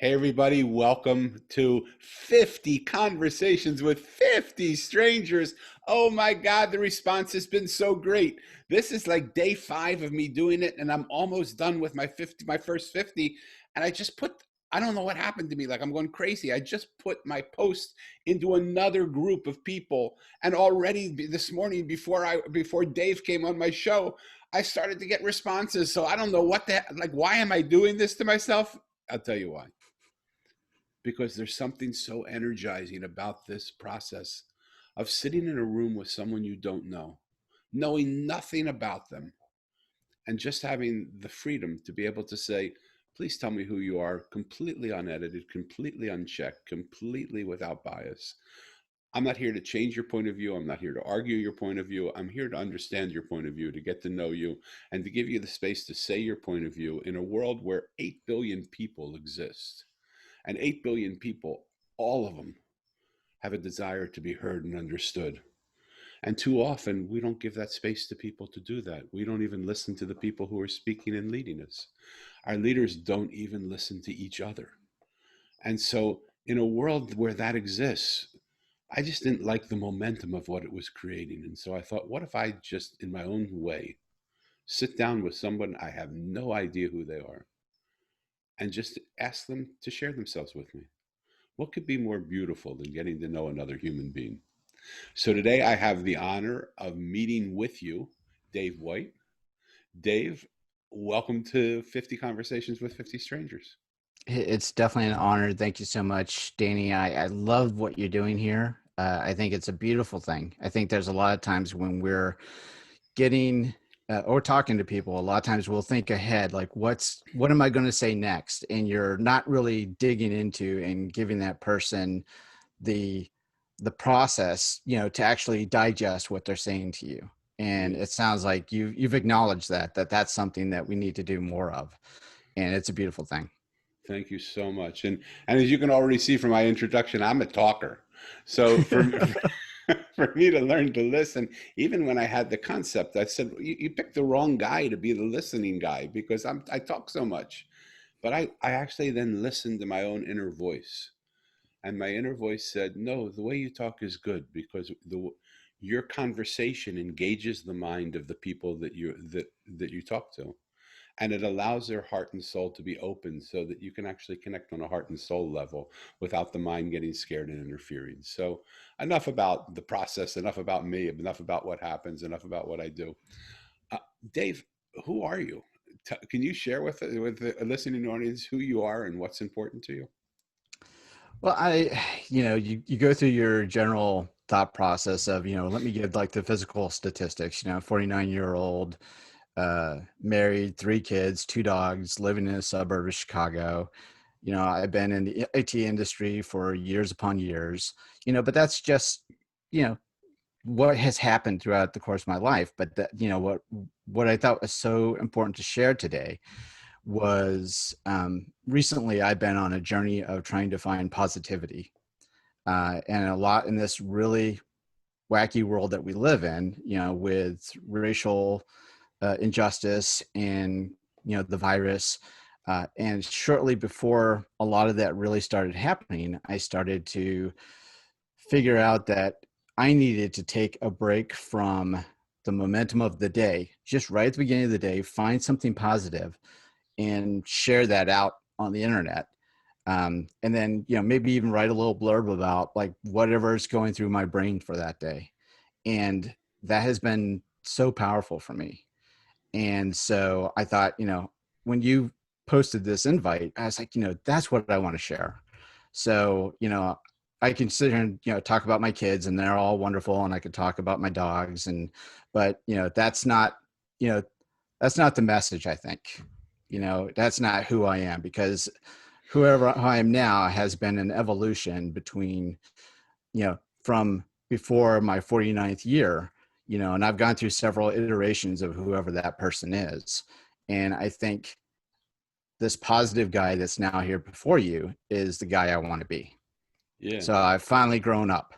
Hey, everybody, welcome to 50 Conversations with 50 Strangers. Oh my God, the response has been so great. This is like day 5 of me doing it, and I'm almost done with my first 50. And I don't know what happened to me. Like, I'm going crazy. I just put my post into another group of people. And already this morning, before Dave came on my show, I started to get responses. So I don't know why am I doing this to myself? I'll tell you why, because there's something so energizing about this process of sitting in a room with someone you don't know, knowing nothing about them, and just having the freedom to be able to say, please tell me who you are, completely unedited, completely unchecked, completely without bias. I'm not here to change your point of view. I'm not here to argue your point of view. I'm here to understand your point of view, to get to know you, and to give you the space to say your point of view in a world where 8 billion people exist. And 8 billion people, all of them, have a desire to be heard and understood. And too often, we don't give that space to people to do that. We don't even listen to the people who are speaking and leading us. Our leaders don't even listen to each other. And so, in a world where that exists, I just didn't like the momentum of what it was creating. And so I thought, what if I just, in my own way, sit down with someone I have no idea who they are and just ask them to share themselves with me? What could be more beautiful than getting to know another human being? So today I have the honor of meeting with you, Dave White. Dave, welcome to 50 Conversations with 50 Strangers. It's definitely an honor. Thank you so much, Danny. I love what you're doing here. I think it's a beautiful thing. I think there's a lot of times when we're getting or talking to people, a lot of times we'll think ahead, like what am I going to say next? And you're not really digging into and giving that person the the process, to actually digest what they're saying to you. And Yeah, it sounds like you've acknowledged that's something that we need to do more of. And it's a beautiful thing. thank you so much. And as you can already see from my introduction, I'm a talker. So for me to learn to listen, even when I had the concept, I said, you picked the wrong guy to be the listening guy because I talk so much. But I actually then listened to my own inner voice. And my inner voice said, no, the way you talk is good because your conversation engages the mind of the people that you talk to, and it allows their heart and soul to be open so that you can actually connect on a heart and soul level without the mind getting scared and interfering. So enough about the process, enough about me, enough about what happens, enough about what I do. uh, Dave, who are you? Can you share with the listening audience who you are and what's important to you? Well, you go through your general thought process of, let me give like the physical statistics, 49-year-old, married, 3 kids, 2 dogs, living in a suburb of Chicago. I've been in the IT industry for years upon years, but that's just, you know, what has happened throughout the course of my life. But what I thought was so important to share today was recently I've been on a journey of trying to find positivity, and a lot in this really wacky world that we live in, with racial injustice and the virus. And shortly before a lot of that really started happening, I started to figure out that I needed to take a break from the momentum of the day, just right at the beginning of the day, find something positive and share that out on the internet. And then, maybe even write a little blurb about like whatever is going through my brain for that day. And that has been so powerful for me. And so I thought, when you posted this invite, I was like, that's what I want to share. So, I can sit here and, talk about my kids and they're all wonderful. And I could talk about my dogs but you know, that's not the message, I think. That's not who I am, because whoever I am now has been an evolution between, from before my 49th year, and I've gone through several iterations of whoever that person is. And I think this positive guy that's now here before you is the guy I want to be. Yeah. So I've finally grown up.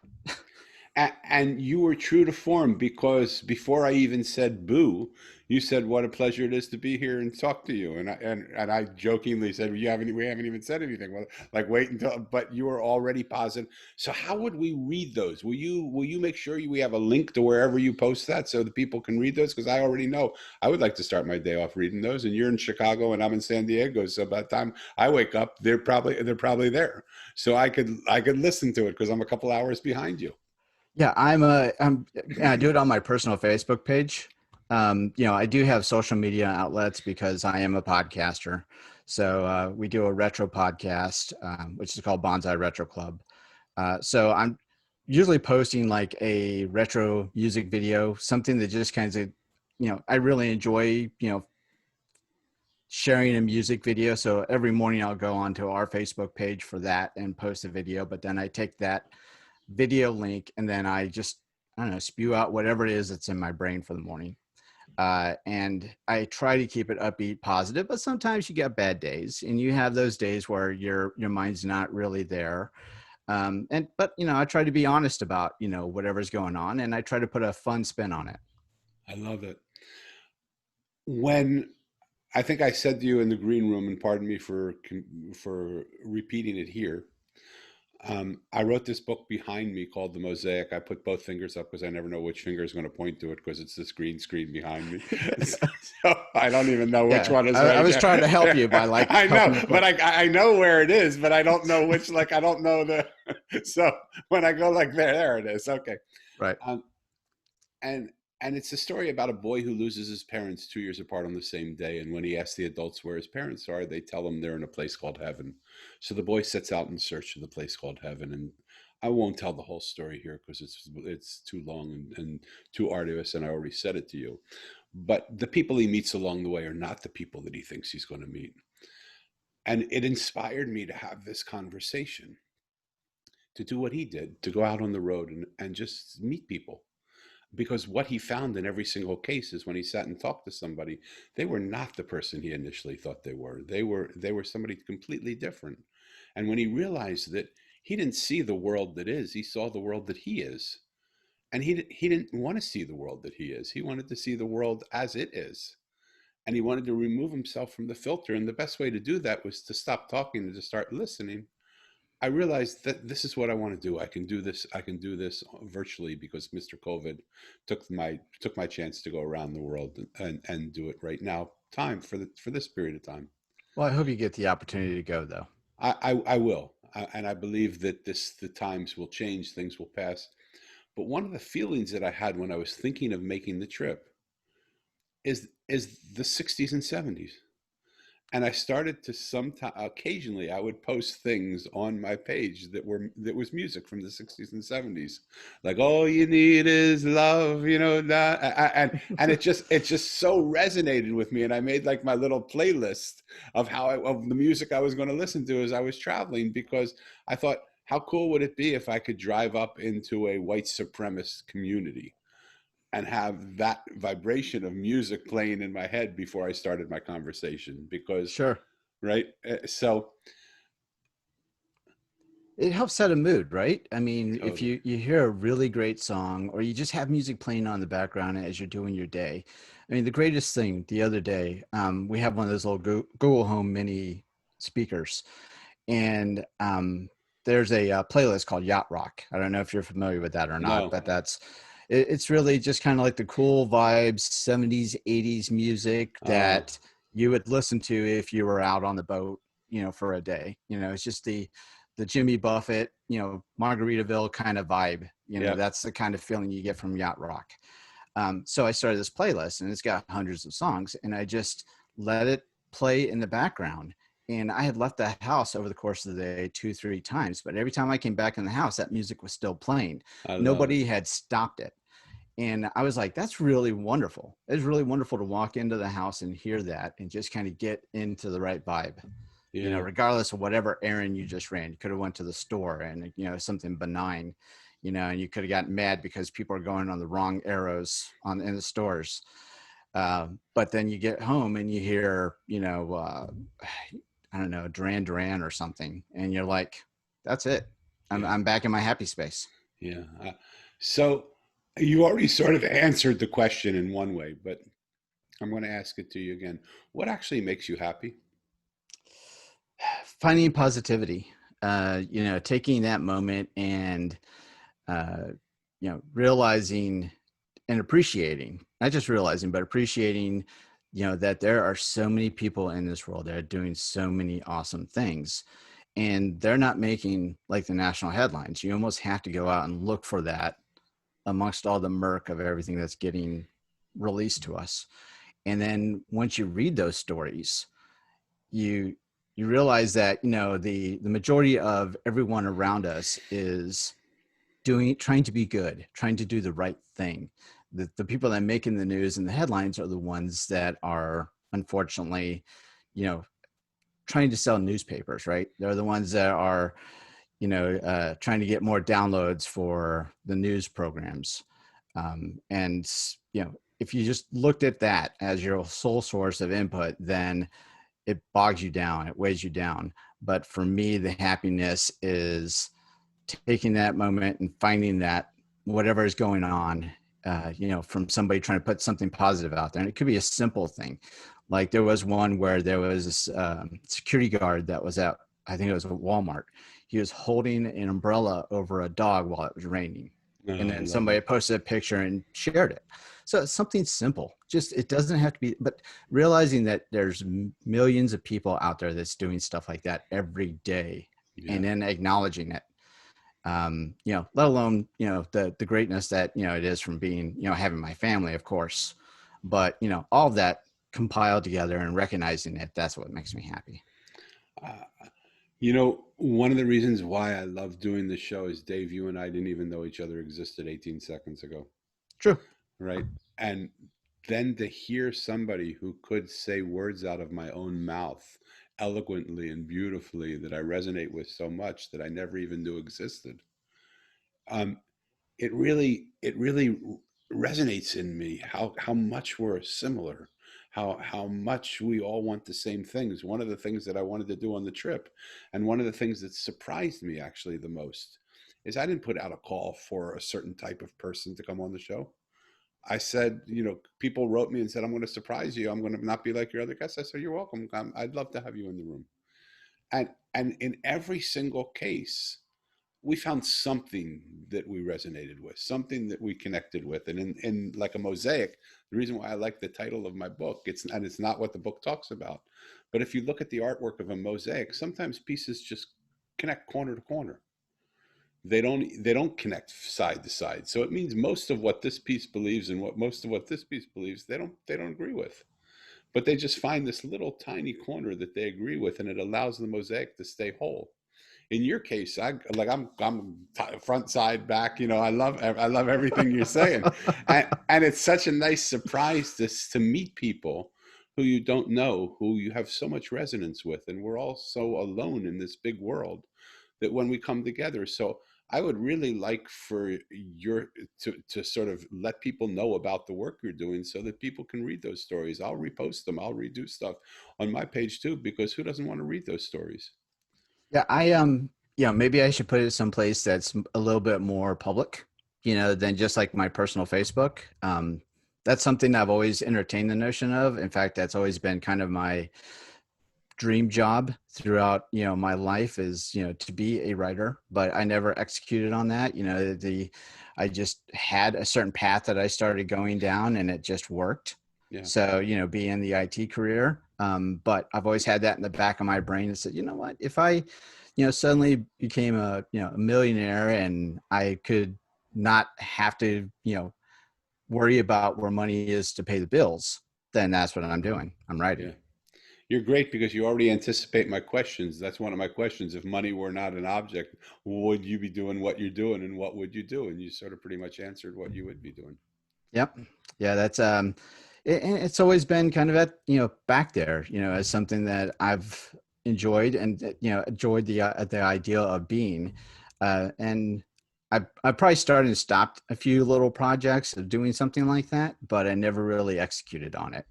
And you were true to form, because before I even said boo, you said what a pleasure it is to be here and talk to you. And I jokingly said, well, we haven't even said anything. Well, like wait until, but you were already positive. So how would we read those? Will you make sure we have a link to wherever you post that so that people can read those? Because I already know I would like to start my day off reading those. And you're in Chicago and I'm in San Diego, so by the time I wake up, they're probably there. So I could listen to it because I'm a couple hours behind you. Yeah, I do it on my personal Facebook page. I do have social media outlets because I am a podcaster. So we do a retro podcast, which is called Bonsai Retro Club. So I'm usually posting like a retro music video, something that just kind of, I really enjoy, sharing a music video. So every morning I'll go onto our Facebook page for that and post a video. But then I take that video link and then I don't know, spew out whatever it is that's in my brain for the morning. And I try to keep it upbeat, positive, but sometimes you get bad days, and you have those days where your mind's not really there. But I try to be honest about whatever's going on, and I try to put a fun spin on it. I love it. When I think I said to you in the green room, and pardon me for repeating it here. I wrote this book behind me called The Mosaic. I put both fingers up because I never know which finger is going to point to it because it's this green screen behind me. So I don't even know which Yeah, one is I right was trying to help there. you by like I know, helping you but put. I know where it is, but I don't know which. Like I don't know the. So when I go like there it is. Okay. Right. Um, and and it's a story about a boy who loses his parents 2 years apart on the same day. And when he asks the adults where his parents are, they tell him they're in a place called heaven. So the boy sets out in search of the place called heaven. And I won't tell the whole story here because it's too long and too arduous, and I already said it to you. But the people he meets along the way are not the people that he thinks he's going to meet. And it inspired me to have this conversation, to do what he did, to go out on the road and just meet people, because what he found in every single case is when he sat and talked to somebody, they were not the person he initially thought they were. They were somebody completely different. And when he realized that he didn't see the world that is, he saw the world that he is. And he didn't want to see the world that he is. He wanted to see the world as it is. And he wanted to remove himself from the filter. And the best way to do that was to stop talking and to start listening. I realized that this is what I want to do. I can do this. I can do this virtually because Mr. COVID took my chance to go around the world and do it right now. Time for this period of time. Well, I hope you get the opportunity to go though. I will, and I believe that the times will change, things will pass. But one of the feelings that I had when I was thinking of making the trip is the 60s and 70s. And I started to sometime occasionally I would post things on my page that was music from the 60s and 70s, like all you need is love, and it just so resonated with me, and I made like my little playlist of the music I was going to listen to as I was traveling, because I thought, how cool would it be if I could drive up into a white supremacist community and have that vibration of music playing in my head before I started my conversation, because Sure. right, so It helps set a mood, right? I mean, if totally. you hear a really great song or you just have music playing on the background as you're doing your day. I mean, the greatest thing the other day, we have one of those little Google Home mini speakers, and there's a playlist called Yacht Rock. I don't know if you're familiar with that or not, No. but it's really just kind of like the cool vibes, 70s, 80s music uh that you would listen to if you were out on the boat, for a day. It's just the Jimmy Buffett, Margaritaville kind of vibe. yeah, That's the kind of feeling you get from Yacht Rock. So I started this playlist, and it's got hundreds of songs, and I just let it play in the background. And I had left the house over the course of the day 2, 3 times, but every time I came back in the house, that music was still playing. I love it. Nobody had stopped it. And I was like, that's really wonderful. It's really wonderful to walk into the house and hear that and just kind of get into the right vibe, Yeah, regardless of whatever errand you just ran. You could have went to the store and, something benign, and you could have gotten mad because people are going on the wrong arrows in the stores. But then you get home and you hear, I don't know, Duran Duran or something. And you're like, that's it. I'm, yeah, I'm back in my happy space. yeah. So you already sort of answered the question in one way, but I'm going to ask it to you again. What actually makes you happy? Finding positivity, taking that moment and, uh, realizing and appreciating, not just realizing, but appreciating, that there are so many people in this world that are doing so many awesome things, and they're not making like the national headlines. You almost have to go out and look for that amongst all the murk of everything that's getting released to us. And then once you read those stories, you you realize that the majority of everyone around us is trying to be good, trying to do the right thing. The people that are making the news and the headlines are the ones that are unfortunately, you know, trying to sell newspapers, right? They're the ones that are, trying to get more downloads for the news programs. And, if you just looked at that as your sole source of input, then it bogs you down, it weighs you down. But for me, the happiness is taking that moment and finding that whatever is going on, from somebody trying to put something positive out there. And it could be a simple thing. Like there was one where there was this security guard that was at, I think it was a Walmart. He was holding an umbrella over a dog while it was raining. Oh, And I then love somebody it. posted a picture and shared it. So it's something simple. Just it doesn't have to be, but realizing that there's millions of people out there that's doing stuff like that every day, Yeah. and then acknowledging it, let alone, the greatness that, it is from being, having my family, of course, but, all of that compiled together and recognizing it, that's what makes me happy. Uh, one of the reasons why I love doing the show is Dave, you and I didn't even know each other existed 18 seconds ago, True. right? And then to hear somebody who could say words out of my own mouth eloquently and beautifully that I resonate with so much that I never even knew existed. Um, it really resonates in me how much we're similar, how much we all want the same things. One of the things that I wanted to do on the trip, and one of the things that surprised me actually the most, is I didn't put out a call for a certain type of person to come on the show. I said, people wrote me and said, I'm going to surprise you. I'm going to not be like your other guests. I said, you're welcome. I'd love to have you in the room. And in every single case, we found something that we resonated with, something that we connected with. And in like a mosaic, the reason why I like the title of my book, it's not what the book talks about. But if you look at the artwork of a mosaic, sometimes pieces just connect corner to corner. They don't connect side to side. So it means most of what this piece believes and what most of what this piece believes, they don't agree with. But they just find this little tiny corner that they agree with, and it allows the mosaic to stay whole. In your case, I'm front, side, back. I love everything you're saying, and it's such a nice surprise to meet people who you don't know, who you have so much resonance with, and we're all so alone in this big world that when we come together. So I would really like for your to sort of let people know about the work you're doing so that people can read those stories. I'll repost them. I'll redo stuff on my page too, because who doesn't want to read those stories? Yeah, maybe I should put it someplace that's a little bit more public, than just like my personal Facebook. That's something I've always entertained the notion of. In fact, that's always been kind of my dream job throughout, my life is, to be a writer, but I never executed on that. I just had a certain path that I started going down and it just worked. Yeah. So, be in the IT career. But I've always had that in the back of my brain and said, you know what, if I, suddenly became a millionaire and I could not have to, worry about where money is to pay the bills, then that's what I'm doing. I'm Yeah. writing. You're great because you already anticipate my questions. That's one of my questions. If money were not an object, would you be doing what you're doing, and what would you do? And you sort of pretty much answered what you would be doing. Yep. Yeah, that's it's always been kind of at, back there, as something that I've enjoyed and enjoyed the idea of being. And I probably started and stopped a few little projects of doing something like that, but I never really executed on it.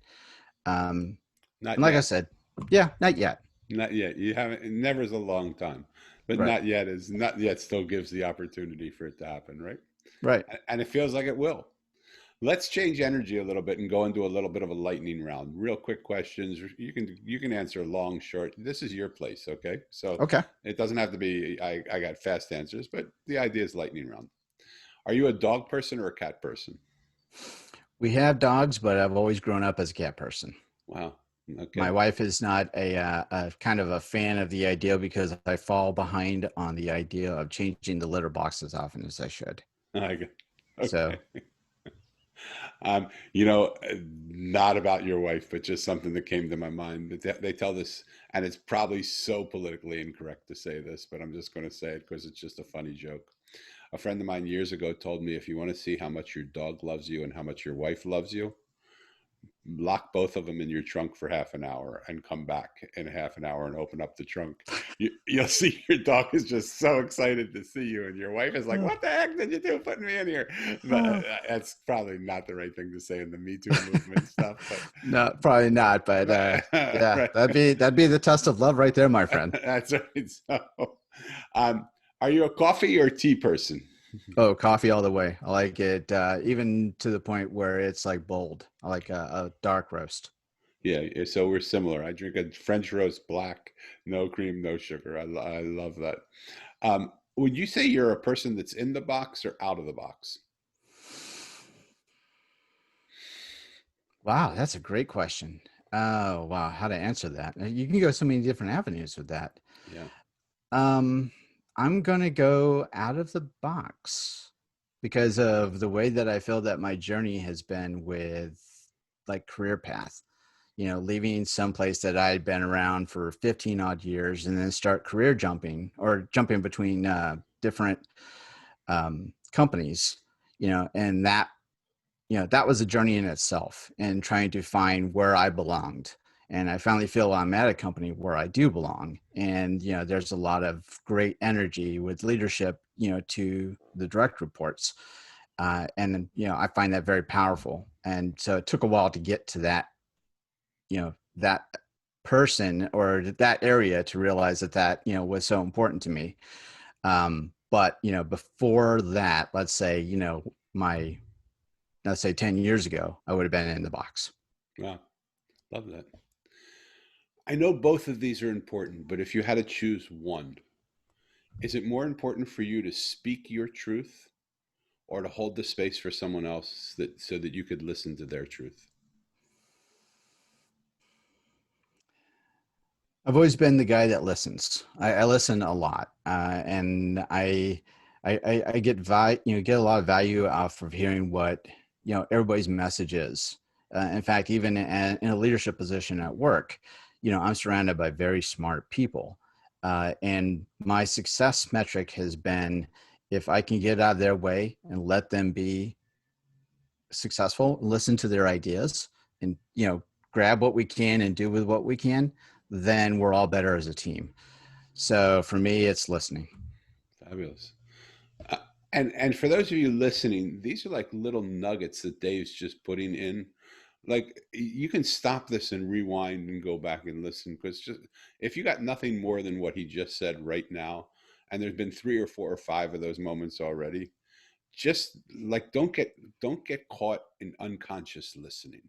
And Not like I yet. said, yeah, not yet. Not yet. You haven't. Never is a long time, but Right. not yet still gives the opportunity for it to happen, right? Right. And it feels like it will. Let's change energy a little bit and go into a little bit of a lightning round. Real quick questions. You can answer long, short. This is your place, okay? So Okay. it doesn't have to be I got fast answers, but the idea is lightning round. Are you a dog person or a cat person? We have dogs, but I've always grown up as a cat person. Wow. My Okay. wife is not a kind of a fan of the idea because I fall behind on the idea of changing the litter box as often as I should. Okay. So, Okay. You know, not about your wife, but just something that came to my mind. They tell this, and it's probably so politically incorrect to say this, but I'm just going to say it because it's just a funny joke. A friend of mine years ago told me if you want to see how much your dog loves you and how much your wife loves you, lock both of them in your trunk for half an hour and come back in half an hour and open up the trunk. You'll see your dog is just so excited to see you, and your wife is like, uh, "What the heck did you do putting me in here?" But uh, that's probably not the right thing to say in the Me Too movement stuff. no, probably not. But yeah, Right, that'd be the test of love right there, my friend. that's right. So, um, are you a coffee or tea person? Oh, coffee all the way. I like it, even to the point where it's like bold. I like a dark roast. Yeah, so we're similar. I drink a French roast black, no cream, no sugar. I love that. Would you say you're a person that's in the box or out of the box? Wow, that's a great question. Oh, wow, how to answer that? You can go so many different avenues with that. Yeah. Um, I'm gonna go out of the box because of the way that I feel that my journey has been with like career path. Leaving someplace that I'd been around for 15 odd years and then start career jumping or jumping between different companies, and that was a journey in itself and trying to find where I belonged. And I finally feel I'm at a company where I do belong. And, there's a lot of great energy with leadership, to the direct reports. And, I find that very powerful. And so it took a while to get to that person or that area to realize that, was so important to me. But, before that, my let's say 10 years ago, I would have been in the box. Wow. Love that. I know both of these are important, but if you had to choose one, is it more important for you to speak your truth or to hold the space for someone else that so that you could listen to their truth? I've always been the guy that listens. I listen a lot, and I get a lot of value off of hearing what everybody's message is. In fact, even in a leadership position at work, I'm surrounded by very smart people, and my success metric has been if I can get out of their way and let them be successful, listen to their ideas, and grab what we can and do with what we can, then we're all better as a team. So for me, it's listening. Fabulous. Uh, and for those of you listening, these are like little nuggets that Dave's just putting in. Like you can stop this and rewind and go back and listen because just if you got nothing more than what he just said right now, and there's been three or four or five of those moments already, just like don't get caught in unconscious listening.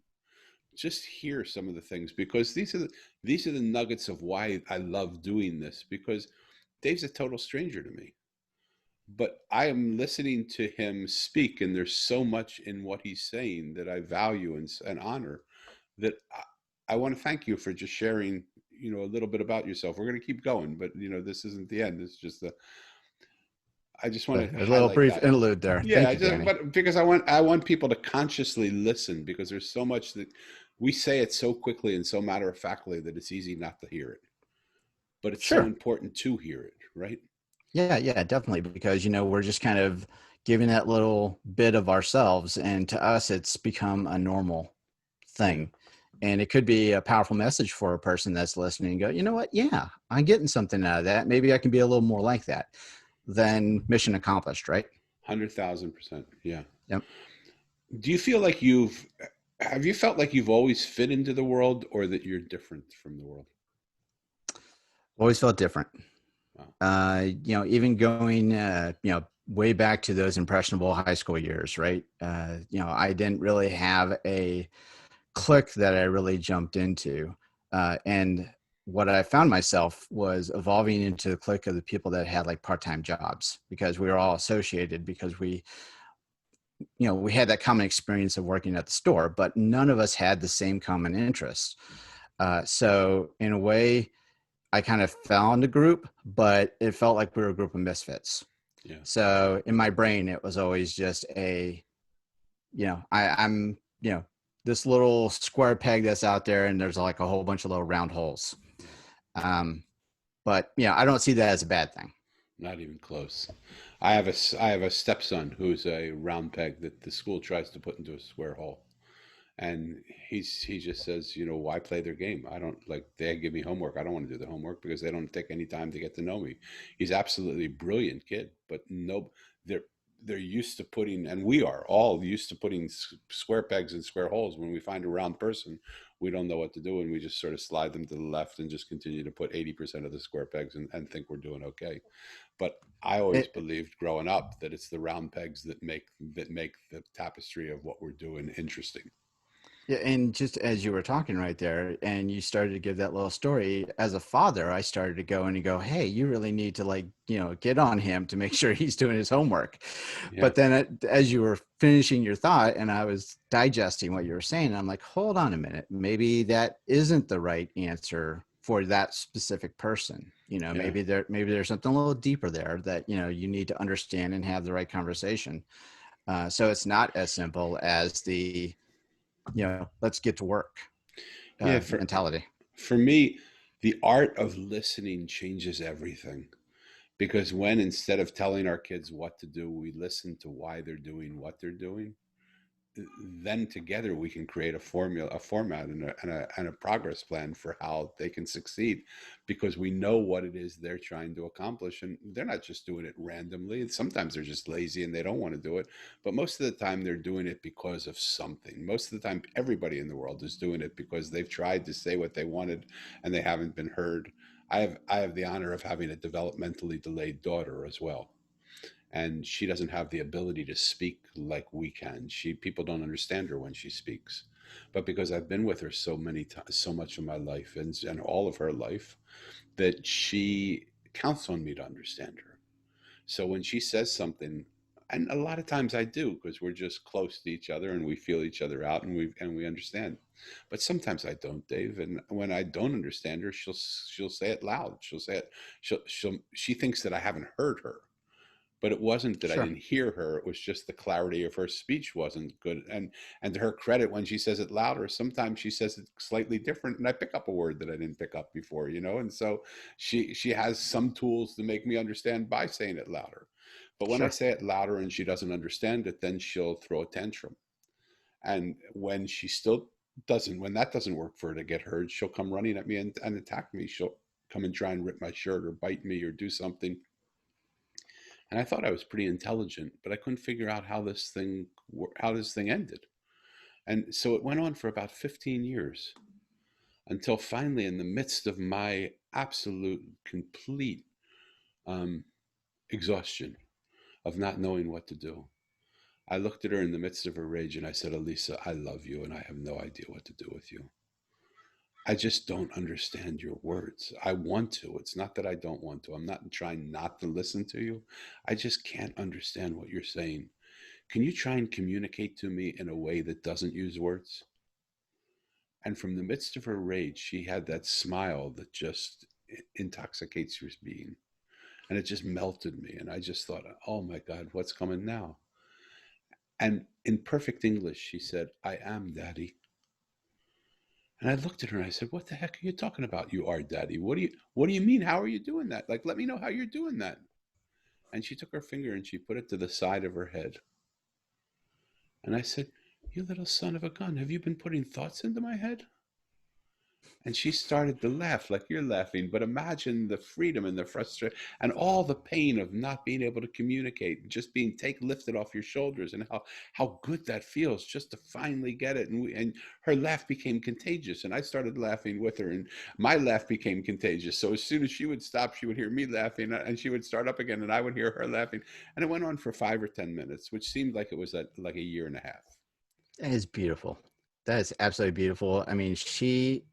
Just hear some of the things because these are the nuggets of why I love doing this because Dave's a total stranger to me, but I am listening to him speak, and there's so much in what he's saying that I value and honor. That I want to thank you for just sharing, a little bit about yourself. We're going to keep going, but this isn't the end. This is just the. I just want to A little highlight brief that. interlude there. Yeah, Thank I you, just Danny. but because I want people to consciously listen because there's so much that we say it so quickly and so matter of factly that it's easy not to hear it, but it's so Sure. important to hear it, right? Yeah, yeah, definitely. Because, we're just kind of giving that little bit of ourselves. And to us, it's become a normal Yeah. thing. And it could be a powerful message for a person that's listening and go, you know what? Yeah, I'm getting something out of that. Maybe I can be a little more like that. Then mission accomplished, right? 100,000%. Yeah. Yep. Do you feel like have you felt like you've always fit into the world or that you're different from the world? Always felt different. Wow. Even going, way back to those impressionable high school years, right? I didn't really have a clique that I really jumped into. And what I found myself was evolving into the clique of the people that had like part-time jobs because we were all associated because we had that common experience of working at the store, but none of us had the same common interests. So in a way, I kind of found a group, but it felt like we were a group of misfits. Yeah. So in my brain, it was always just I'm this little square peg that's out there, and there's like a whole bunch of little round holes. Yeah. Um, but I don't see that as a bad thing. Not even close. I have a stepson who's a round peg that the school tries to put into a square hole. And he just says, why play their game? I don't like they give me homework. I don't want to do the homework because they don't take any time to get to know me. He's absolutely brilliant kid, but no, they're they're used to putting, and we are all used to putting square pegs in square holes. When we find a round person, we don't know what to do, and we just sort of slide them to the left and just continue to put 80% of the square pegs and think we're doing okay. But I always It, believed growing up that it's the round pegs that make the tapestry of what we're doing interesting. Yeah, and just as you were talking right there, and you started to give that little story, as a father, I started to go in and go, "Hey, you really need to get on him to make sure he's doing his homework." Yeah, But then, as you were finishing your thought, and I was digesting what you were saying, I'm like, "Hold on a minute, maybe that isn't the right answer for that specific person. yeah. Maybe there's something a little deeper there that you need to understand and have the right conversation. So it's not as simple as the let's get to work Yeah, for mentality. for me, the art of listening changes everything. Because when instead of telling our kids what to do, we listen to why they're doing what they're doing, then together we can create a formula, a format, and a progress plan for how they can succeed, because we know what it is they're trying to accomplish, and they're not just doing it randomly. And sometimes they're just lazy and they don't want to do it, but most of the time they're doing it because of something. Most of the time, everybody in the world is doing it because they've tried to say what they wanted and they haven't been heard. I have the honor of having a developmentally delayed daughter as well, and she doesn't have the ability to speak like we can. She People don't understand her when she speaks, but because I've been with her so many times, so much of my life, and all of her life, that she counts on me to understand her. So when she says something, and a lot of times I do because we're just close to each other and we feel each other out and we understand. But sometimes I don't, Dave. And when I don't understand her, she'll say it loud. She'll say it. She thinks that I haven't heard her, but it wasn't that I Sure. didn't hear her. It was just the clarity of her speech wasn't good. And to her credit, when she says it louder, sometimes she says it slightly different, and I pick up a word that I didn't pick up before. And so she has some tools to make me understand by saying it louder. But when I Sure. say it louder and she doesn't understand it, then she'll throw a tantrum. And when she still doesn't, when that doesn't work for her to get heard, she'll come running at me and attack me. She'll come and try and rip my shirt or bite me or do something, and I thought I was pretty intelligent, but I couldn't figure out how this thing ended. And so it went on for about 15 years until finally, in the midst of my absolute complete um, exhaustion of not knowing what to do, I looked at her in the midst of her rage and I said, "Elisa, I love you and I have no idea what to do with you. I just don't understand your words. I want to. It's not that I don't want to. I'm not trying not to listen to you. I just can't understand what you're saying. Can you try and communicate to me in a way that doesn't use words?" And from the midst of her rage, she had that smile that just intoxicates your being. And it just melted me. And I just thought, oh my God, what's coming now? And in perfect English, she said, "I am daddy." And I looked at her and I said, "What the heck are you talking about? You are daddy. What do you mean? How are you doing that? Like, let me know how you're doing that." And she took her finger and she put it to the side of her head. And I said, "You little son of a gun, have you been putting thoughts into my head?" And she started to laugh like you're laughing, but imagine the freedom and the frustration and all the pain of not being able to communicate, just being lifted off your shoulders, and how good that feels just to finally get it. And her laugh became contagious, and I started laughing with her, and my laugh became contagious. So as soon as she would stop, she would hear me laughing, and she would start up again, and I would hear her laughing, and it went on for 5 or 10 minutes, which seemed like it was like a year and a half. That is beautiful. That is absolutely beautiful. I mean, she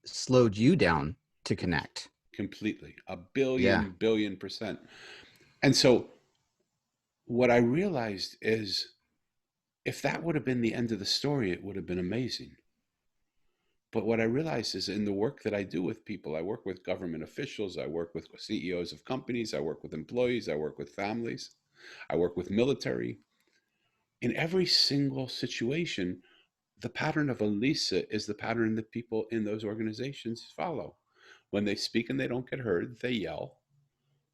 slowed you down to connect. Completely, a Yeah. billion percent. And so what I realized is if that would have been the end of the story, it would have been amazing. But what I realized is in the work that I do with people, I work with government officials, I work with CEOs of companies, I work with employees, I work with families, I work with military. In every single situation, the pattern of Elisa is the pattern that people in those organizations follow. When they speak and they don't get heard, they yell.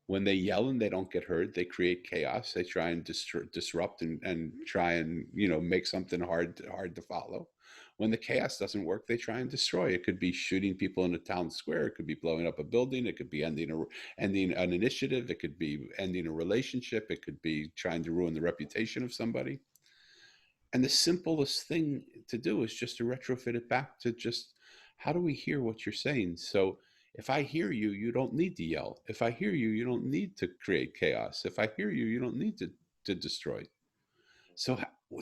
When they yell and they don't get heard, they create chaos. They try and disrupt and try and make something hard to follow. When the chaos doesn't work, they try and destroy. It could be shooting people in a town square. It could be blowing up a building. It could be ending an initiative. It could be ending a relationship. It could be trying to ruin the reputation of somebody. And the simplest thing to do is just to retrofit it back to just how do we hear what you're saying? So if I hear you, you don't need to yell. If I hear you, you don't need to create chaos. If I hear you, you don't need to destroy. So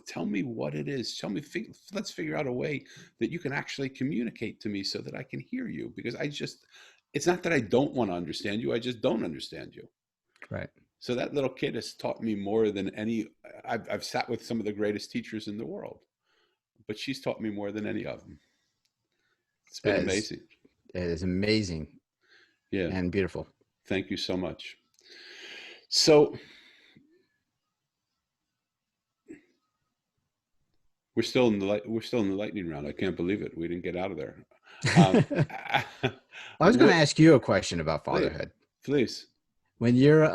tell me what it is. Tell me, let's figure out a way that you can actually communicate to me so that I can hear you. Because it's not that I don't want to understand you. I just don't understand you. Right. So that little kid has taught me more than any. I've sat with some of the greatest teachers in the world, but she's taught me more than any of them. It's been That is amazing. it is amazing Yeah. and beautiful. Thank you so much. So we're still in the lightning round. I can't believe it. We didn't get out of there. Um, I was going to what, ask you a question about please, fatherhood. please. When you're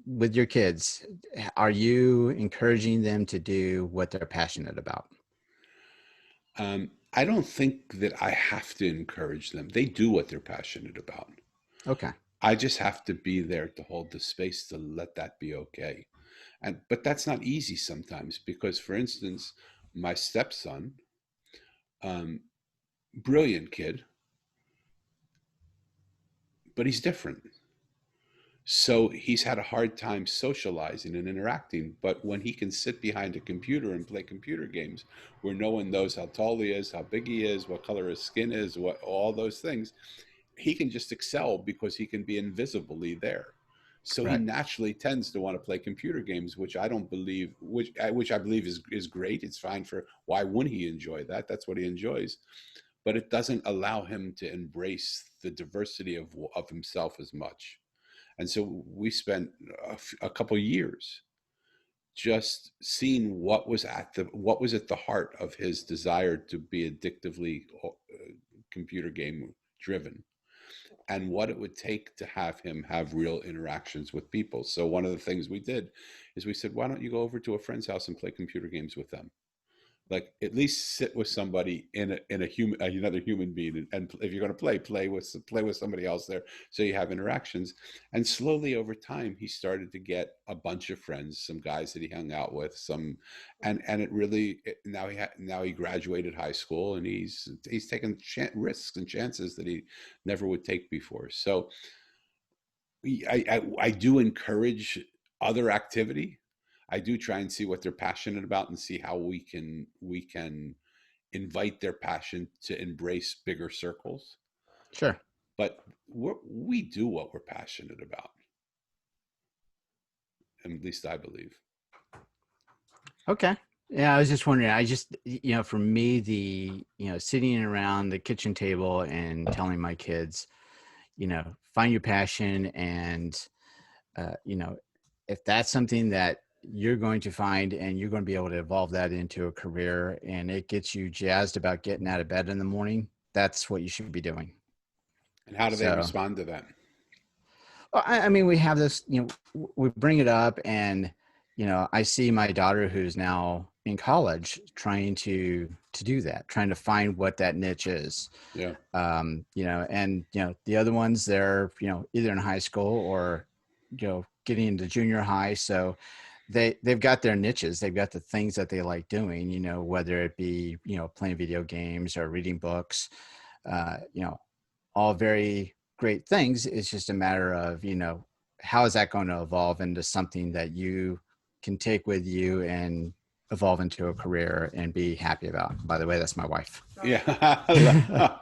with your kids, are you encouraging them to do what they're passionate about? I don't think that I have to encourage them. They do what they're passionate about. Okay. I just have to be there to hold the space to let that be okay. But that's not easy sometimes because, for instance, my stepson, um, brilliant kid, but he's different. So he's had a hard time socializing and interacting. But when he can sit behind a computer and play computer games where no one knows how tall he is, how big he is, what color his skin is, what all those things, he can just excel because he can be invisibly there. So he Right. naturally tends to want to play computer games, which I don't believe, which I believe is great. It's fine for why wouldn't he enjoy that? That's what he enjoys. But it doesn't allow him to embrace the diversity of himself as much. And so we spent a couple years just seeing what was at the heart of his desire to be addictively computer game driven and what it would take to have him have real interactions with people. So one of the things we did is we said, why don't you go over to a friend's house and play computer games with them? Like at least sit with somebody in a human another human being, and if you're going to play with somebody else there, so you have interactions. And slowly over time he started to get a bunch of friends, some guys that he hung out with, some and it really now he graduated high school and he's taken risks and chances that he never would take before. So I do encourage other activity. I do try and see what they're passionate about and see how we can invite their passion to embrace bigger circles. Sure. But we do what we're passionate about, at least I believe. Okay. Yeah, I was just wondering. I just, for me, sitting around the kitchen table and telling my kids, find your passion, and uh, you know, if that's something that you're going to find and you're going to be able to evolve that into a career and it gets you jazzed about getting out of bed in the morning, that's what you should be doing. And how do they So, respond to that? well, I mean, we have this, we bring it up, and, I see my daughter who's now in college trying to do that, trying to find what that niche is. Yeah. And the other ones, they're either in high school or getting into junior high, so they've got their niches, they've got the things that they like doing, whether it be playing video games or reading books, uh, you know all very great things. It's just a matter of how is that going to evolve into something that you can take with you and evolve into a career and be happy about. By the way, that's my wife. Yeah.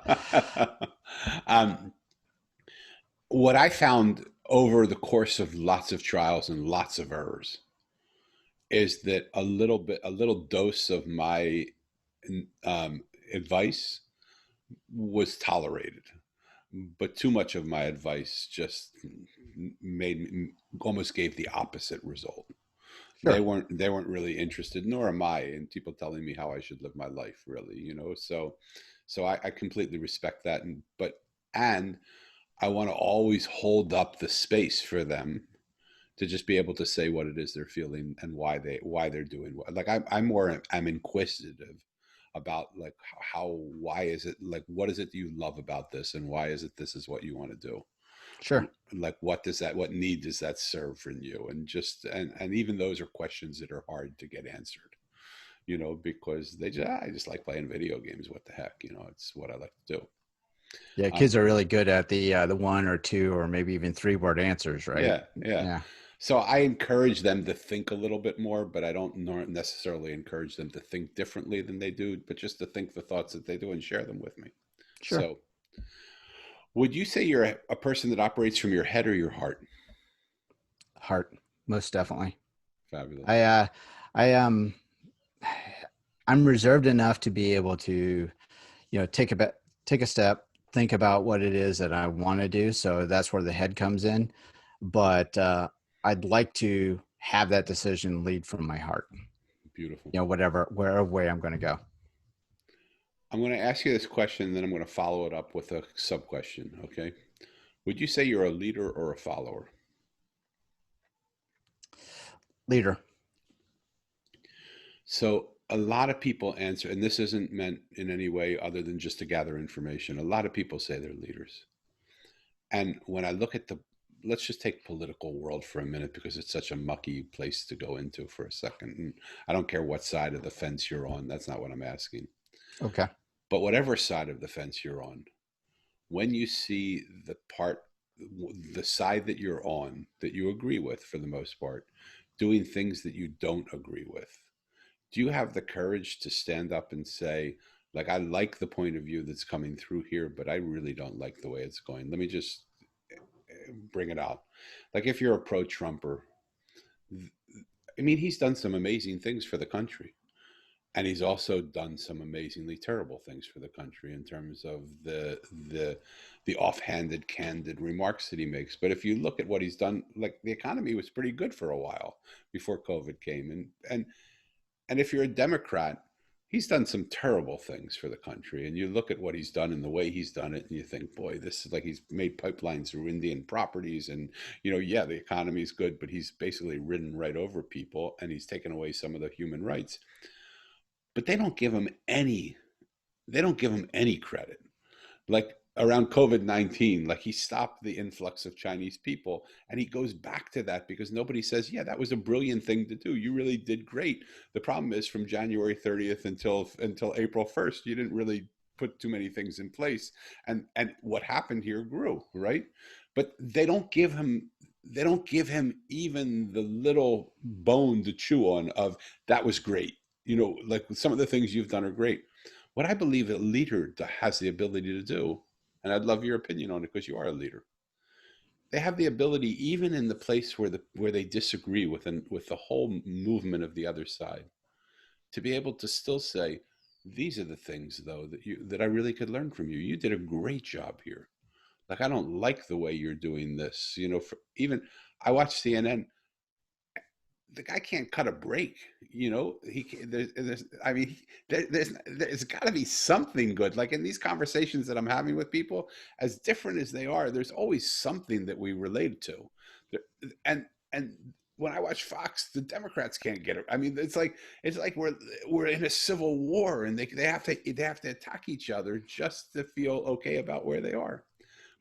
um, what I found over the course of lots of trials and lots of errors is that a little dose of my um, advice was tolerated, but too much of my advice just almost gave the opposite result. Sure. They weren't really interested, nor am I, in people telling me how I should live my life, really, So I completely respect that, and I want to always hold up the space for them to just be able to say what it is they're feeling and why they're doing what. Like I'm inquisitive about like why is it, like what is it you love about this, and why is it this is what you want to do. Sure. Like what need does that serve for you, and even those are questions that are hard to get answered, because I just like playing video games, what the heck, it's what I like to do. Yeah, um, kids are really good at the one or two or maybe even three word answers, right? yeah, yeah. Yeah. So I encourage them to think a little bit more, but I don't necessarily encourage them to think differently than they do, but just to think the thoughts that they do and share them with me. Sure. So would you say you're a person that operates from your head or your heart? Heart, most definitely. Fabulous. I I'm reserved enough to be able to take a step, think about what it is that I want to do. So that's where the head comes in. But I'd like to have that decision lead from my heart. Beautiful. Wherever way I'm going to go. I'm going to ask you this question, and then I'm going to follow it up with a sub question. Okay. Would you say you're a leader or a follower? Leader. So a lot of people answer, and this isn't meant in any way other than just to gather information. A lot of people say they're leaders. And when I look at let's just take political world for a minute, because it's such a mucky place to go into for a second. And I don't care what side of the fence you're on. That's not what I'm asking. Okay. But whatever side of the fence you're on, when you see the side that you're on that you agree with for the most part, doing things that you don't agree with, do you have the courage to stand up and say, like, I like the point of view that's coming through here, but I really don't like the way it's going? Let me just bring it out. Like, if you're a pro-Trumper, I mean, he's done some amazing things for the country. And he's also done some amazingly terrible things for the country in terms of the offhanded, candid remarks that he makes. But if you look at what he's done, like the economy was pretty good for a while before COVID came, and if you're a Democrat, he's done some terrible things for the country. And you look at what he's done and the way he's done it, and you think, boy, this is like he's made pipelines through Indian properties. And, yeah, the economy is good, but he's basically ridden right over people, and he's taken away some of the human rights. But they don't give him any credit. Like around COVID-19, like he stopped the influx of Chinese people, and he goes back to that because nobody says, yeah, that was a brilliant thing to do. You really did great. The problem is from January 30th until April 1st, you didn't really put too many things in place. And what happened here grew, right? But they don't give him even the little bone to chew on of that was great. Like some of the things you've done are great. What I believe a leader has the ability to do, and I'd love your opinion on it because you are a leader. They have the ability, even in the place where they disagree with the whole movement of the other side, to be able to still say, "These are the things, though, that I really could learn from you. You did a great job here. Like I don't like the way you're doing this. Even I watch CNN. The guy can't cut a break. I mean, there's got to be something good. Like in these conversations that I'm having with people, as different as they are, there's always something that we relate to. And when I watch Fox, the Democrats can't get it. I mean, it's like we're in a civil war, and they have to attack each other just to feel okay about where they are.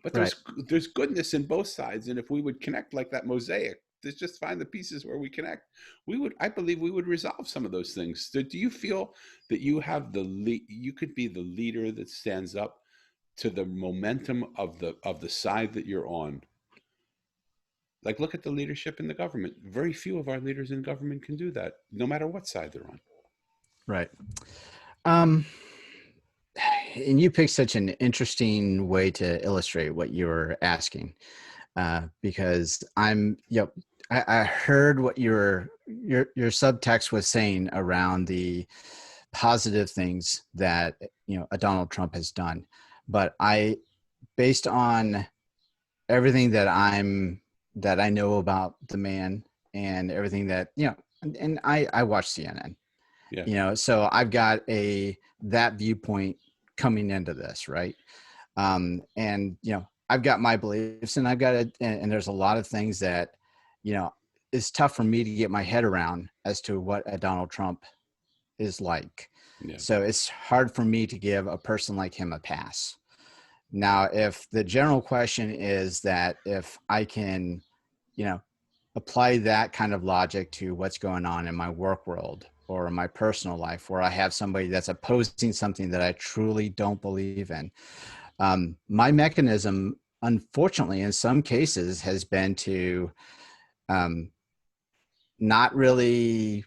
But Right. there's goodness in both sides, and if we would connect like that mosaic, just find the pieces where we connect, we would, I believe, we would resolve some of those things. So do you feel that you have you could be the leader that stands up to the momentum of the side that you're on? Like, look at the leadership in the government. Very few of our leaders in government can do that, no matter what side they're on. Right. Um, and you picked such an interesting way to illustrate what you were asking, because I heard what your subtext was saying around the positive things that a Donald Trump has done, but based on everything that I know about the man and everything that and I watch CNN, Yeah, so I've got that viewpoint coming into this, right? And I've got my beliefs, and I've got it, and there's a lot of things that you know it's tough for me to get my head around as to what a Donald Trump is like. yeah, So it's hard for me to give a person like him a pass. Now, if the general question is that if I can, you know, apply that kind of logic to what's going on in my work world or in my personal life, where I have somebody that's opposing something that I truly don't believe in, my mechanism, unfortunately, in some cases, has been to um, not really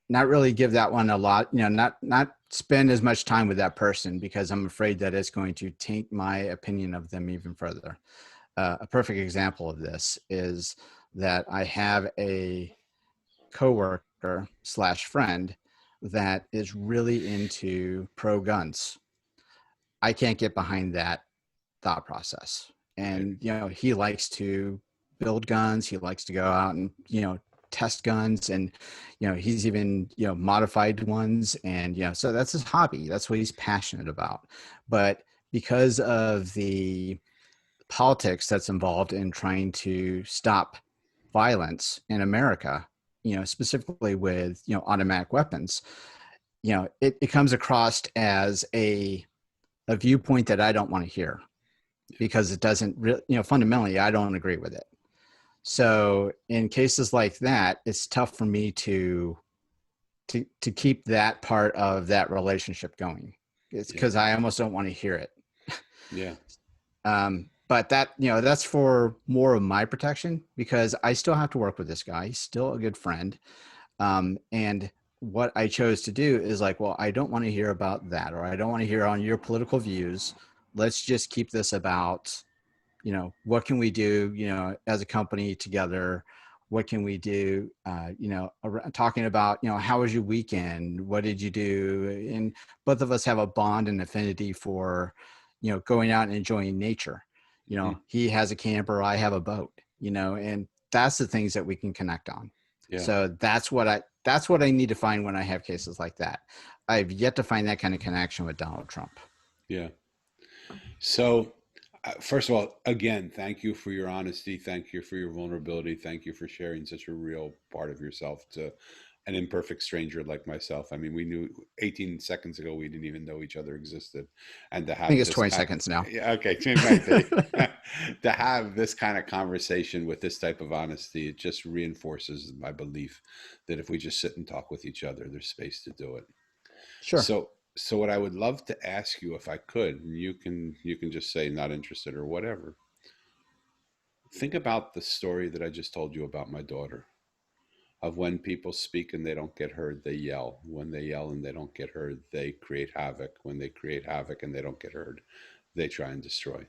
give that one a lot, not spend as much time with that person, because I'm afraid that it's going to taint my opinion of them even further. A perfect example of this is that I have a coworker slash friend that is really into pro guns. I can't get behind that thought process. right. And, he likes to build guns. He likes to go out and, test guns, and, he's even, modified ones. And, so that's his hobby. That's what he's passionate about. But because of the politics that's involved in trying to stop violence in America, specifically with, automatic weapons, it comes across as a viewpoint that I don't want to hear, because it doesn't really, fundamentally, I don't agree with it. So in cases like that, it's tough for me to keep that part of that relationship going. It's Yeah, because I almost don't want to hear it. yeah, But that's for more of my protection, because I still have to work with this guy. He's still a good friend. And what I chose to do is like, well, I don't want to hear about that, or I don't want to hear on your political views. Let's just keep this about, what can we do, as a company together? What can we do, talking about, how was your weekend? What did you do? And both of us have a bond and affinity for, going out and enjoying nature. hmm, He has a camper, I have a boat, and that's the things that we can connect on. yeah, So that's what I need to find when I have cases like that. I've yet to find that kind of connection with Donald Trump. yeah. So, first of all, again, thank you for your honesty. Thank you for your vulnerability. Thank you for sharing such a real part of yourself to an imperfect stranger like myself. I mean, we knew 18 seconds ago, we didn't even know each other existed. And to I think have it's this 20 kind, seconds now. yeah, okay, it might be. To have this kind of conversation with this type of honesty, it just reinforces my belief that if we just sit and talk with each other, there's space to do it. Sure. So what I would love to ask you, if I could, and you can just say not interested or whatever. Think about the story that I just told you about my daughter, of when people speak and they don't get heard, they yell. When they yell and they don't get heard, they create havoc. When they create havoc and they don't get heard, they try and destroy.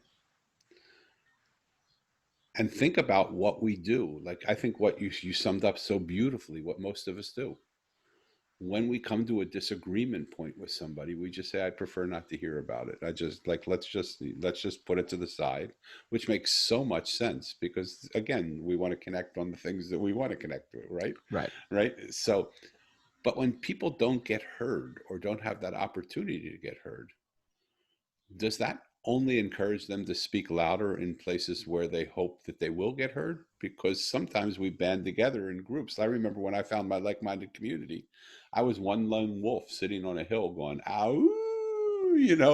And think about what we do. Like, I think what you summed up so beautifully, what most of us do. When we come to a disagreement point with somebody, we just say, I prefer not to hear about it. I just like, let's just put it to the side, which makes so much sense, because again, we want to connect on the things that we want to connect with, right? Right. Right. So, but when people don't get heard or don't have that opportunity to get heard, does that only encourage them to speak louder in places where they hope that they will get heard, because sometimes we band together in groups. I remember when I found my like-minded community, I was one lone wolf sitting on a hill going, "Ow,"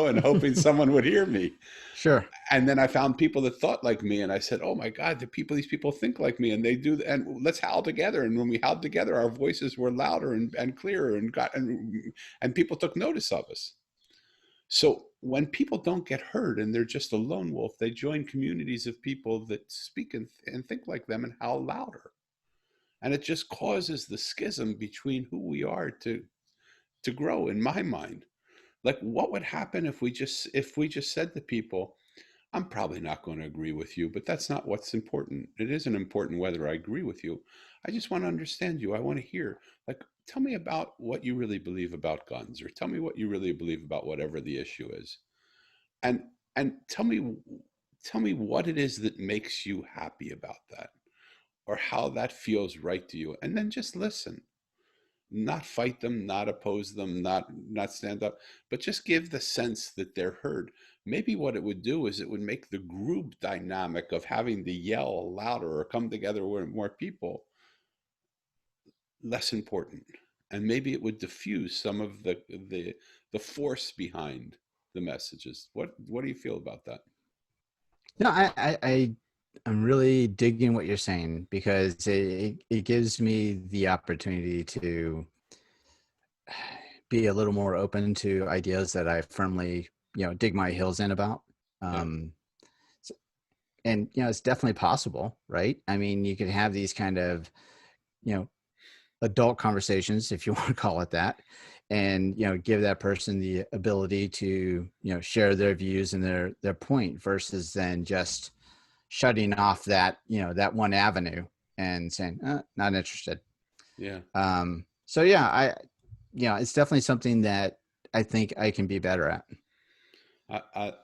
and hoping someone would hear me. Sure. And then I found people that thought like me, and I said, "Oh my God, these people think like me, and they do, and let's howl together." And when we howled together, our voices were louder and clearer, and people took notice of us. So when people don't get heard and they're just a lone wolf, they join communities of people that speak and think like them and howl louder. And it just causes the schism between who we are to grow, in my mind. Like, what would happen if we just said to people, "I'm probably not going to agree with you, but that's not what's important. It isn't important whether I agree with you. I just want to understand you. I want to hear, like, tell me about what you really believe about guns, or tell me what you really believe about whatever the issue is, and tell me what it is that makes you happy about that, or how that feels right to you, and then just listen, not fight them, not oppose them, not stand up, but just give the sense that they're heard. Maybe what it would do is it would make the group dynamic of having to yell louder or come together with more people less important. And maybe it would diffuse some of the force behind the messages. What do you feel about that? No, I'm really digging what you're saying, because it gives me the opportunity to be a little more open to ideas that I firmly, dig my heels in about. Yeah. Um, and it's definitely possible, right? I mean, you could have these kind of, you know, adult conversations, if you want to call it that, and give that person the ability to share their views and their point, versus then just shutting off that one avenue and saying not interested. Yeah. So yeah, it's definitely something that I think I can be better at.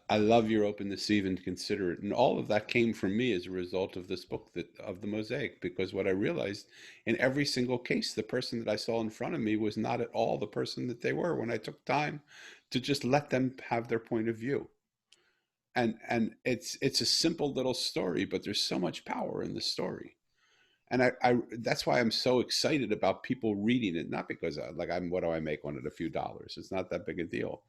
I love your openness to even consider it. And all of that came from me as a result of this book, of the Mosaic, because what I realized in every single case, the person that I saw in front of me was not at all the person that they were when I took time to just let them have their point of view. And it's a simple little story, but there's so much power in the story. And I that's why I'm so excited about people reading it, not because what do I make on it, a few dollars? It's not that big a deal.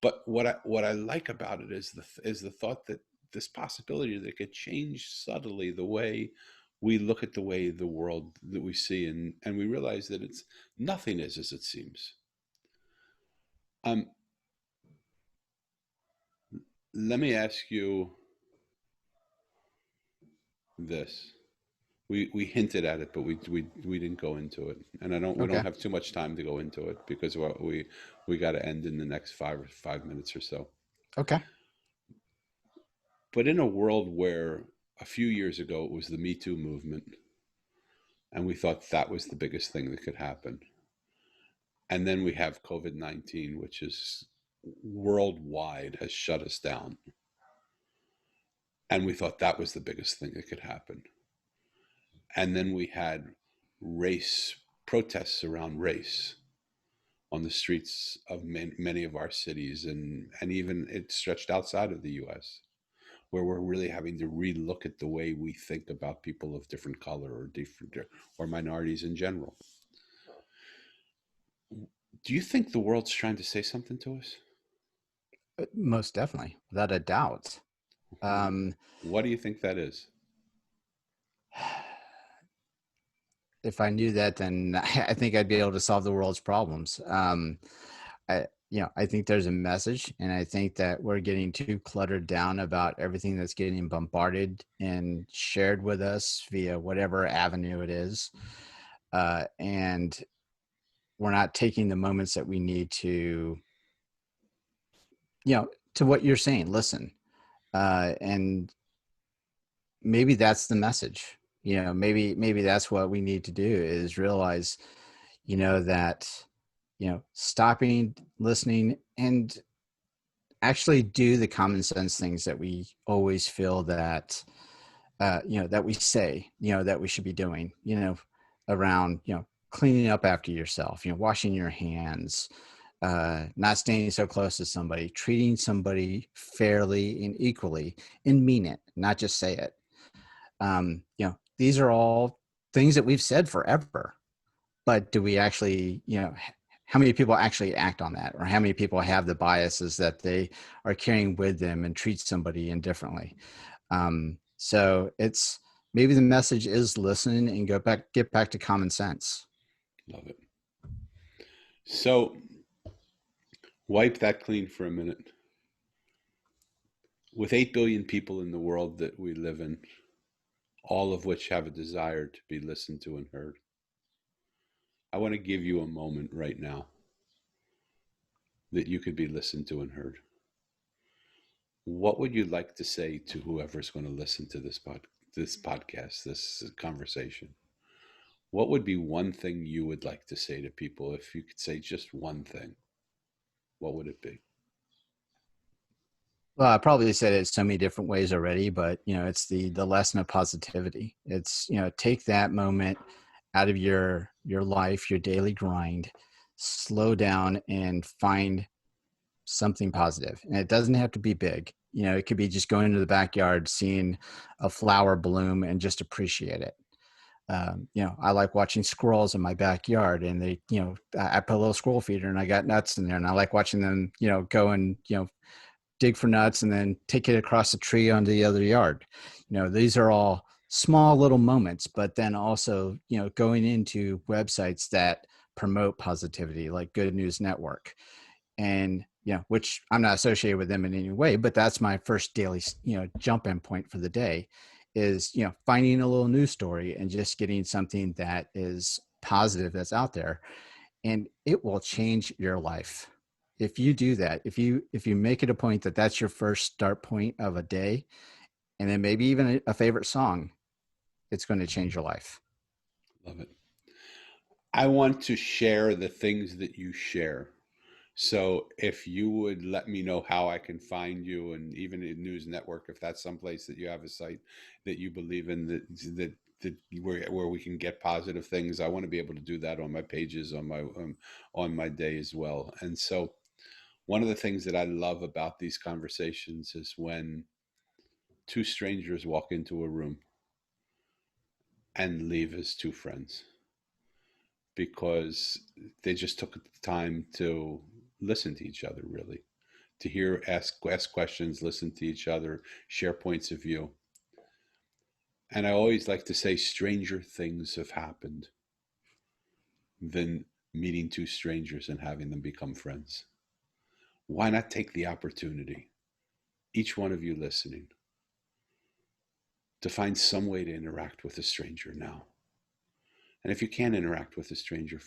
But what I like about it is the thought that this possibility that it could change subtly the way we look at the way the world that we see, and we realize that it's nothing is as it seems. Um, Let me ask you this. We hinted at it, but we didn't go into it, and we don't Okay. have too much time to go into it, because we got to end in the next 5 minutes or so. Okay. But in a world where a few years ago it was the Me Too movement, and we thought that was the biggest thing that could happen, and then we have COVID-19, which is worldwide, has shut us down, and we thought that was the biggest thing that could happen, and then we had race protests around race on the streets of many of our cities, and even it stretched outside of the US, where we're really having to relook at the way we think about people of different color, or different, or minorities in general. Do you think the world's trying to say something to us? Most definitely, without a doubt. Um, What do you think that is? if I knew that, then I think I'd be able to solve the world's problems. I think there's a message, and I think that we're getting too cluttered down about everything that's getting bombarded and shared with us via whatever avenue it is, and we're not taking the moments that we need to what you're saying. Listen, and maybe that's the message. Maybe that's what we need to do, is realize, that stopping, listening, and actually do the common sense things that we always feel that that we say that we should be doing, around cleaning up after yourself, washing your hands, not staying so close to somebody, treating somebody fairly and equally, and mean it, not just say it. These are all things that we've said forever, but do we actually, how many people actually act on that, or how many people have the biases that they are carrying with them and treat somebody indifferently? So it's, maybe the message is listen and get back to common sense. Love it. So wipe that clean for a minute. With 8 billion people in the world that we live in, all of which have a desire to be listened to and heard, I want to give you a moment right now that you could be listened to and heard. What would you like to say to whoever's going to listen to this podcast, this conversation? What would be one thing you would like to say to people? If you could say just one thing, what would it be? Well, I probably said it so many different ways already, but it's the lesson of positivity. It's, take that moment out of your life, your daily grind, slow down and find something positive. And it doesn't have to be big. It could be just going into the backyard, seeing a flower bloom and just appreciate it. I like watching squirrels in my backyard, and they, I put a little squirrel feeder and I got nuts in there, and I like watching them, go and, dig for nuts and then take it across the tree onto the other yard. These are all small little moments, but then also, going into websites that promote positivity, like Good News Network, and which I'm not associated with them in any way, but that's my first daily, jump in point for the day is, finding a little news story and just getting something that is positive that's out there, and it will change your life. If you do that, if you make it a point that that's your first start point of a day, and then maybe even a favorite song, it's going to change your life. Love it. I want to share the things that you share. So if you would let me know how I can find you, and even in News Network, if that's someplace that you have a site that you believe in, that where we can get positive things, I want to be able to do that on my pages, on my day as well. And so one of the things that I love about these conversations is when two strangers walk into a room and leave as two friends, because they just took the time to listen to each other, really, to hear, ask questions, listen to each other, share points of view. And I always like to say stranger things have happened than meeting two strangers and having them become friends. Why not take the opportunity, each one of you listening, to find some way to interact with a stranger now? And if you can't interact with a stranger,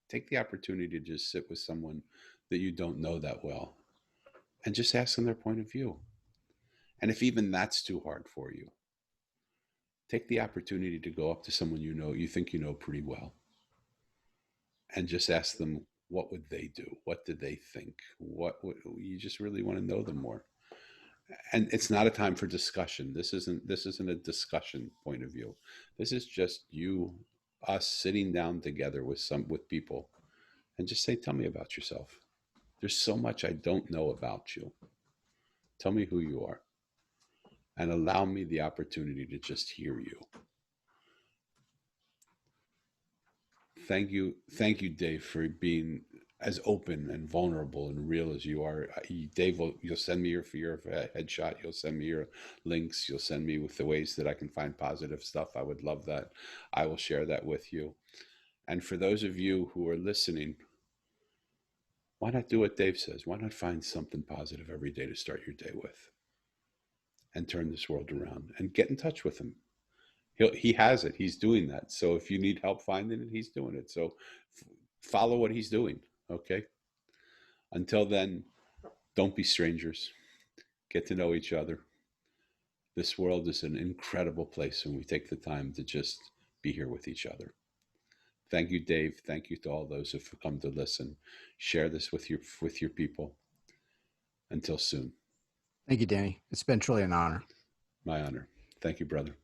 take the opportunity to just sit with someone that you don't know that well and just ask them their point of view. And if even that's too hard for you, take the opportunity to go up to someone you think you know pretty well, and just ask them, what would they do? What did they think? You just really want to know them more. And it's not a time for discussion. This isn't a discussion point of view. This is just us sitting down together with people, and just say, tell me about yourself. There's so much I don't know about you. Tell me who you are, and allow me the opportunity to just hear you. Thank you, Dave, for being as open and vulnerable and real as you are. Dave, you'll send me your headshot. You'll send me your links. You'll send me with the ways that I can find positive stuff. I would love that. I will share that with you. And for those of you who are listening, why not do what Dave says? Why not find something positive every day to start your day with, and turn this world around, and get in touch with him? He has it. He's doing that. So if you need help finding it, he's doing it. So follow what he's doing. Okay. Until then, don't be strangers. Get to know each other. This world is an incredible place when we take the time to just be here with each other. Thank you, Dave. Thank you to all those who've come to listen. Share this with your people. Until soon. Thank you, Danny. It's been truly an honor. My honor. Thank you, brother.